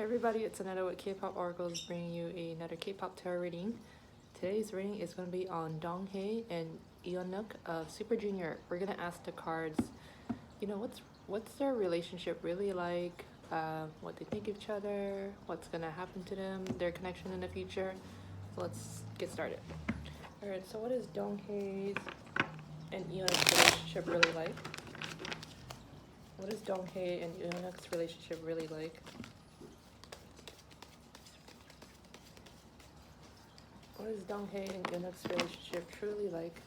Hey everybody, it's Aneta with K-Pop Oracles bringing you another K-Pop tarot reading. Today's reading is going to be on Donghae and Eunhyuk of Super Junior. We're going to ask the cards, you know, what's their relationship really like, what they think of each other, what's going to happen to them, their connection in the future. So let's get started. Alright, so what is Donghae's and Eunhyuk's relationship really like? What is Donghae and Eunhyuk's relationship really like? What is Donghae and Eunhyuk's relationship truly like?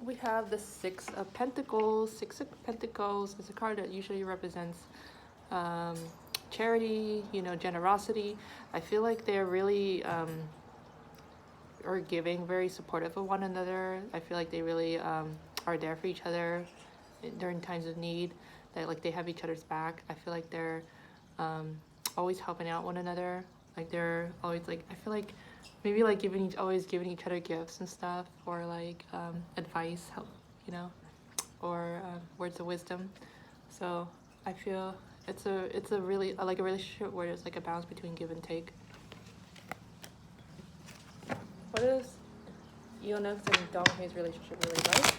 We have the Six of Pentacles. Six of Pentacles is a card that usually represents charity, you know, generosity. I feel like they're really are giving, very supportive of one another. I feel like they really are there for each other during times of need, that like they have each other's back. I feel like they're always helping out one another. Like they're always like, I feel like maybe like always giving each other gifts and stuff, or like advice, help, you know, or words of wisdom. So I feel it's a really like a relationship where there's like a balance between give and take. What is Eunhyuk's and Donghae's relationship really like?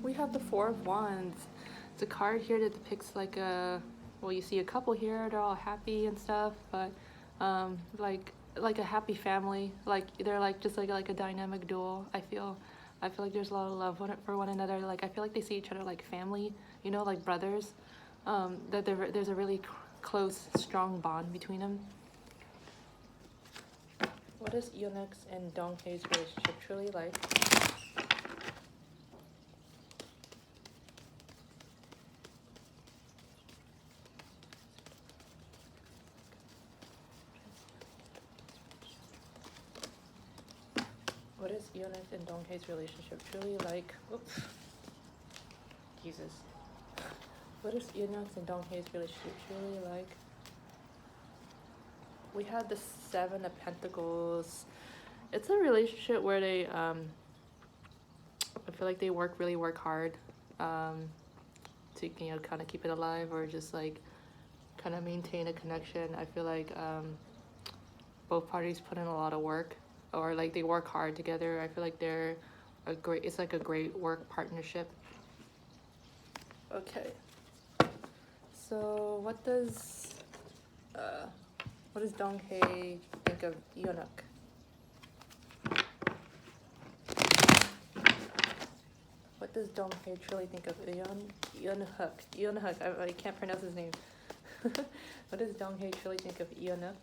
We have the Four of Wands. It's a card here that depicts like well, you see a couple here, they're all happy and stuff, but like a happy family. Like they're like just like a dynamic duo. I feel like there's a lot of love for one another. Like I feel like they see each other like family, you know, like brothers. That there's a really close, strong bond between them. What is Eunhyuk's and Donghae's relationship truly like? What is Eunhyuk and Donghae's relationship truly like? Oops. Jesus. What is Eunhyuk and Donghae's relationship truly like? We have the Seven of Pentacles. It's a relationship where they, I feel like they really work hard to, you know, kind of keep it alive, or just like kind of maintain a connection. I feel like both parties put in a lot of work, or like they work hard together. I feel like they're it's like a great work partnership. Okay, so what does Donghae think of Eunhyuk? What does Donghae truly think of Eunhyuk? Eunhyuk, I can't pronounce his name. What does Donghae truly think of Eunhyuk?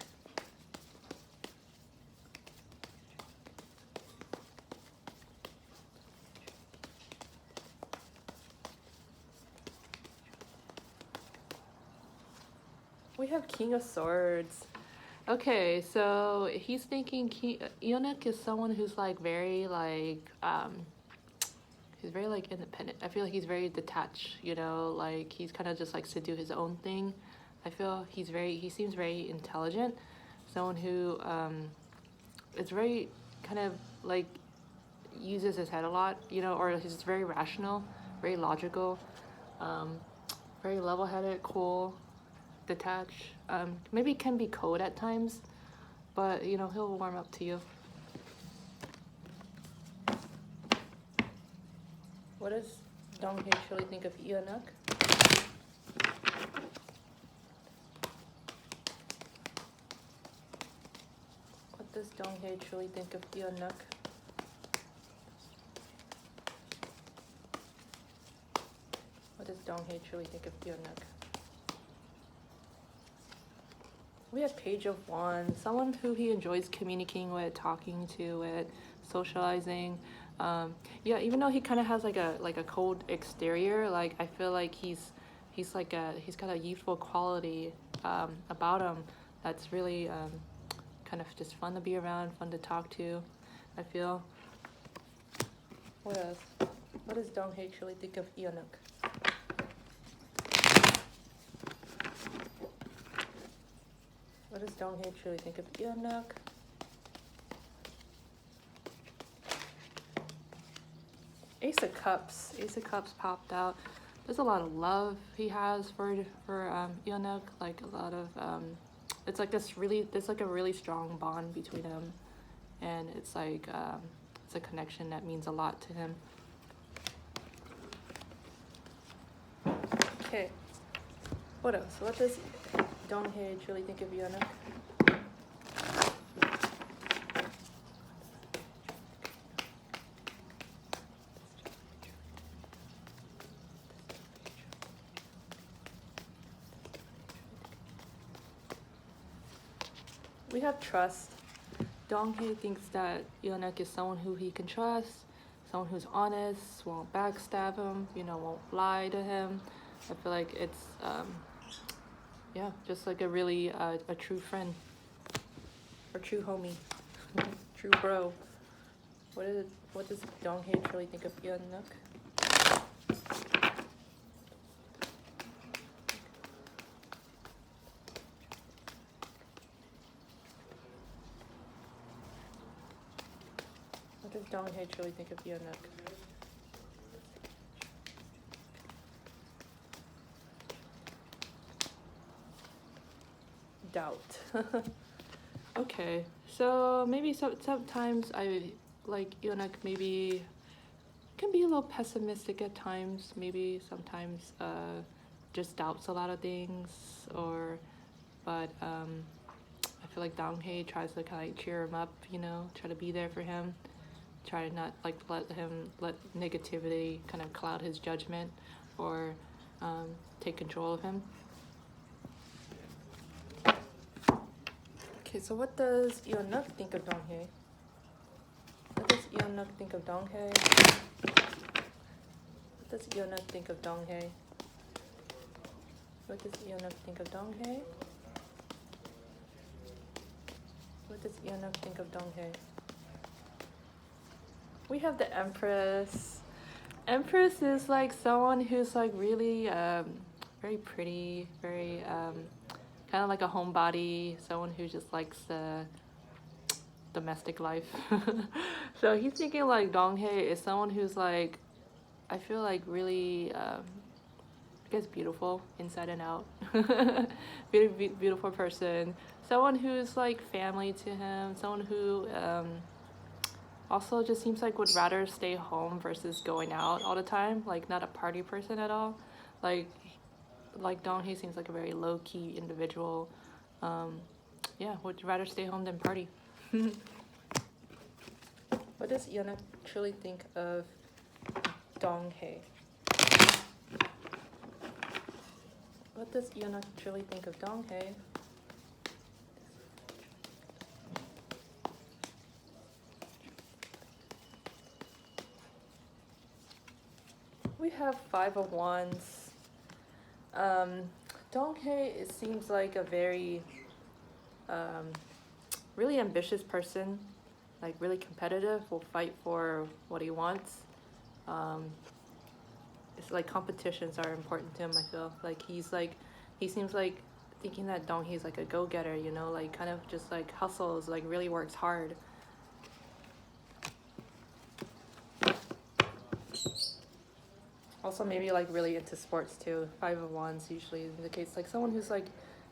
We have King of Swords. Okay, so he's thinking Eunhyuk is someone who's like very like he's very like independent. I feel like he's very detached, you know, like he's kind of just likes to do his own thing. I feel he seems very intelligent, someone who is very kind of like uses his head a lot, you know, or he's very rational, very logical, very level-headed, cool, detached. Maybe can be cold at times, but you know, he'll warm up to you. What does Donghae truly think of Eunhyuk? What does Donghae truly think of Eunhyuk? What does Donghae truly think of Eunhyuk? We have Page of Wands, someone who he enjoys communicating with, talking to, with, socializing. Yeah, even though he kind of has like a cold exterior, like I feel like he's got a youthful quality about him that's really kind of just fun to be around, fun to talk to. I feel. What else? What does Donghae truly think of Eunhyuk? What does Donghae truly think of Eunhyuk? Ace of Cups. Ace of Cups popped out. There's a lot of love he has for Eunhyuk. Like a lot of it's like this really, there's like a really strong bond between them, and it's like it's a connection that means a lot to him. Okay, what else? What does Donghae truly think of Eunhyuk? We have trust. Donghae thinks that Eunhyuk is someone who he can trust, someone who's honest, won't backstab him, you know, won't lie to him. I feel like it's, yeah, just like a really, a true friend, or true homie, true bro. What does Donghae truly think of Eunhyuk? What does Donghae truly think of Eunhyuk? Doubt. Okay, so maybe sometimes I like Eunhyuk maybe can be a little pessimistic at times. Maybe sometimes just doubts a lot of things, but I feel like Donghae tries to kind of like cheer him up, you know, try to be there for him, try to not like let negativity kind of cloud his judgment or take control of him. Okay, so what does Eunhyuk think of Donghae? What does Eunhyuk think of Donghae? What does Eunhyuk think of Donghae? What does Eunhyuk think of Donghae? What does Eunhyuk think of Donghae? We have the Empress. Empress is like someone who's like really very pretty, very kind of like a homebody, someone who just likes domestic life. So he's thinking like Donghae is someone who's like, I feel like really, I guess beautiful inside and out. Beautiful person. Someone who's like family to him. Someone who also just seems like would rather stay home versus going out all the time. Like not a party person at all. Like Donghae seems like a very low-key individual. Yeah, would rather stay home than party. What does Eunhyuk truly think of Donghae? What does Eunhyuk truly think of Donghae? We have Five of Wands. Donghae, it seems like a very really ambitious person, like really competitive, will fight for what he wants. It's like competitions are important to him. I feel like he seems like thinking that Donghae is like a go-getter, you know, like kind of just like hustles, like really works hard. Also maybe like really into sports too. Five of Wands usually indicates like someone who's like,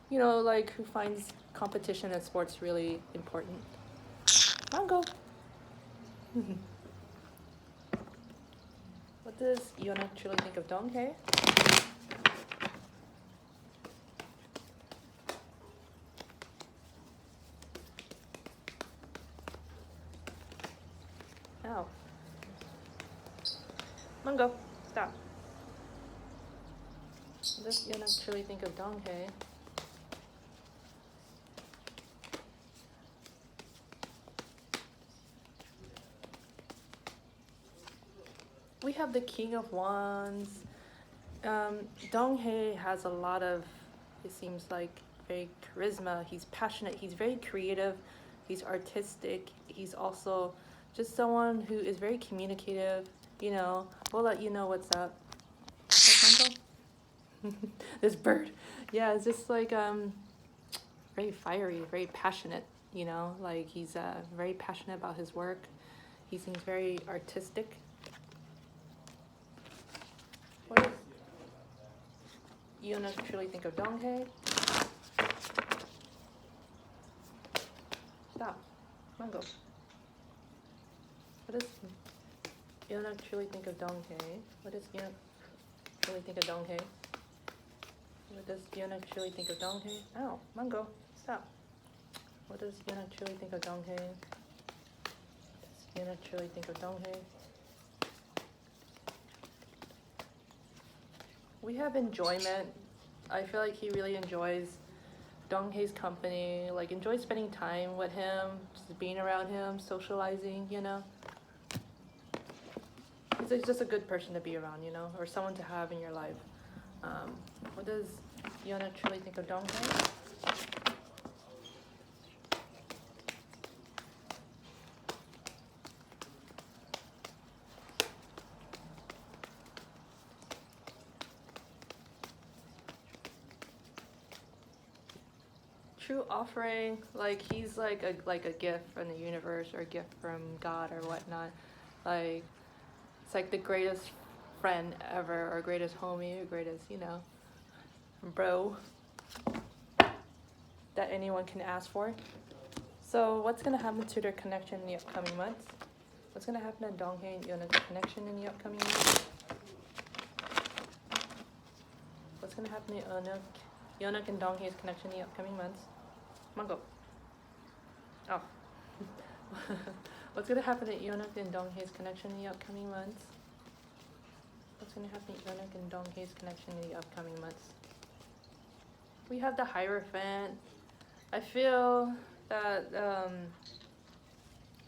you know, like who finds competition in sports really important. Mango. What does Eunhyuk truly think of Donghae? Ow. Mango, stop. What does Eunhyuk truly think of Donghae? We have the King of Wands. Donghae has a lot of, it seems like, very charisma. He's passionate. He's very creative. He's artistic. He's also just someone who is very communicative. you know, we'll let you know what's up. What's this bird. Yeah, it's just like very fiery, very passionate, you know, like he's very passionate about his work. He seems very artistic. What does Eunhyuk truly think of Donghae? Stop. Mango. What does Eunhyuk truly think of Donghae? What does Eunhyuk truly think of Donghae? What does Eunhyuk truly think of Donghae? Ow, Mango. Stop. What does Eunhyuk truly think of Donghae? Does Eunhyuk truly think of Donghae? We have enjoyment. I feel like he really enjoys Donghae's company, like enjoys spending time with him, just being around him, socializing, you know. He's just a good person to be around, you know, or someone to have in your life. What does Eunhyuk truly think of Donghae? True offering, like he's like a gift from the universe or a gift from God or whatnot. Like it's like the greatest friend ever, or greatest homie, or greatest, you know, bro that anyone can ask for. So what's gonna happen to their connection in the upcoming months? What's gonna happen to Donghae and Eunhyuk's connection in the upcoming months? What's gonna happen to Eunhyuk and Donghae's connection in the upcoming months? Mango. Oh. What's gonna happen to Eunhyuk and Donghae's connection in the upcoming months? What's gonna happen to Eunhyuk and Donghae's connection in the upcoming months? We have the Hierophant. I feel that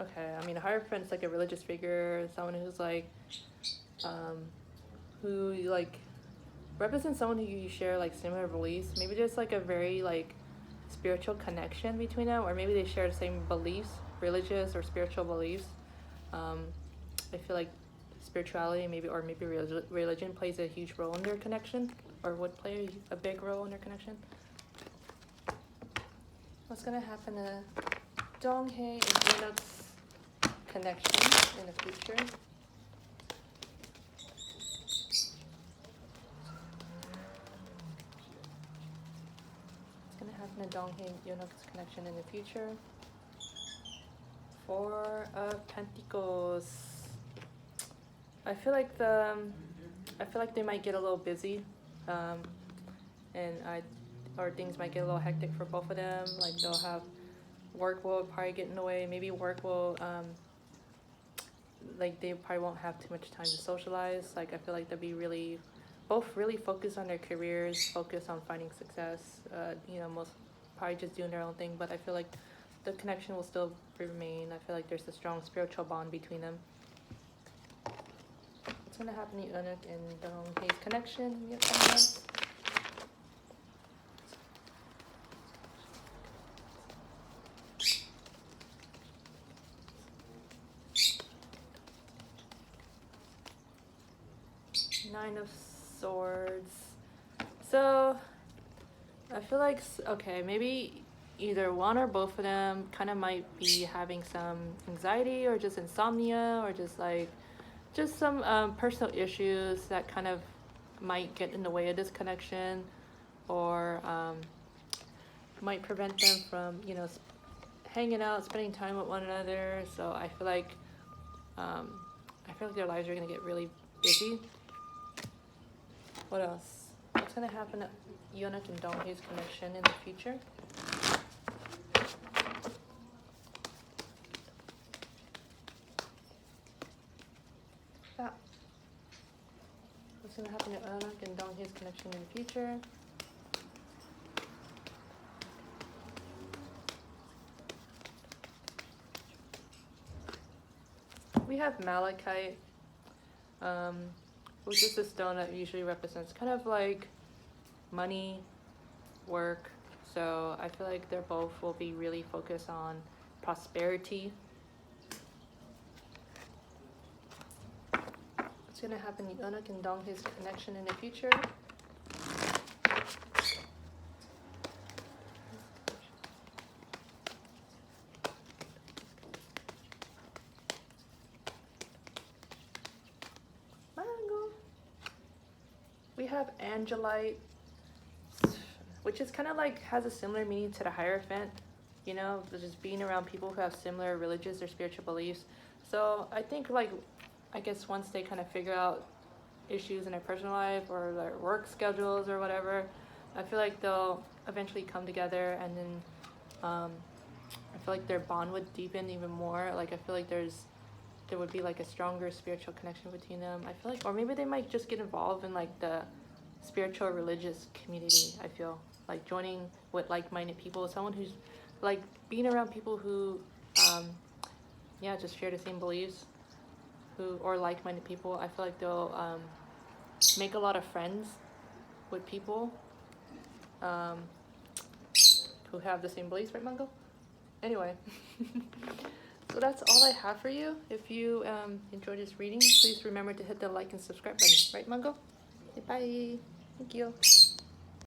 okay, I mean a Hierophant's like a religious figure, someone who's like who like represents someone who you share like similar beliefs. Maybe there's like a very like spiritual connection between them, or maybe they share the same beliefs, religious or spiritual beliefs. I feel like spirituality maybe religion plays a huge role in their connection, or would play a big role in their connection. What's gonna happen to Donghae and Eunhyuk's connection in the future? What's gonna happen to Donghae and Eunhyuk's connection in the future? Four of Pentacles. I feel like they might get a little busy, or things might get a little hectic for both of them. Like they'll have work will probably get in the way. Maybe work will like they probably won't have too much time to socialize. Like I feel like they'll be both really focused on their careers, focused on finding success. You know, most probably just doing their own thing. But I feel like the connection will still remain. I feel like there's a strong spiritual bond between them. What's gonna happen to Eunhyuk and Donghae's connection in the upcoming months? Nine of Swords. So I feel like, okay, maybe either one or both of them kind of might be having some anxiety or just insomnia, or just some personal issues that kind of might get in the way of this connection, or might prevent them from, you know, hanging out, spending time with one another. So I feel like their lives are gonna get really busy. What else? What's gonna happen to Eunhyuk and Donghae's connection in the future? Stop. What's gonna happen to Eunhyuk and Donghae's connection in the future? We have Malachite, which is the stone that usually represents kind of like money, work. So I feel like they're both will be really focused on prosperity. What's gonna happen in Eunhyuk and Donghae's connection in the future? Mango. We have Angelite, which is kind of like has a similar meaning to the Hierophant, you know, just being around people who have similar religious or spiritual beliefs. So I think like, I guess once they kind of figure out issues in their personal life or their work schedules or whatever, I feel like they'll eventually come together, and then I feel like their bond would deepen even more. Like I feel like there would be like a stronger spiritual connection between them. I feel like, or maybe they might just get involved in like the spiritual religious community. I feel like joining with like-minded people, someone who's like being around people who yeah, just share the same beliefs, who or like-minded people. I feel like they'll make a lot of friends with people who have the same beliefs, right, Mango? Anyway, so that's all I have for you. If you enjoyed this reading, please remember to hit the like and subscribe button, right, Mango? Okay, bye. Thank you.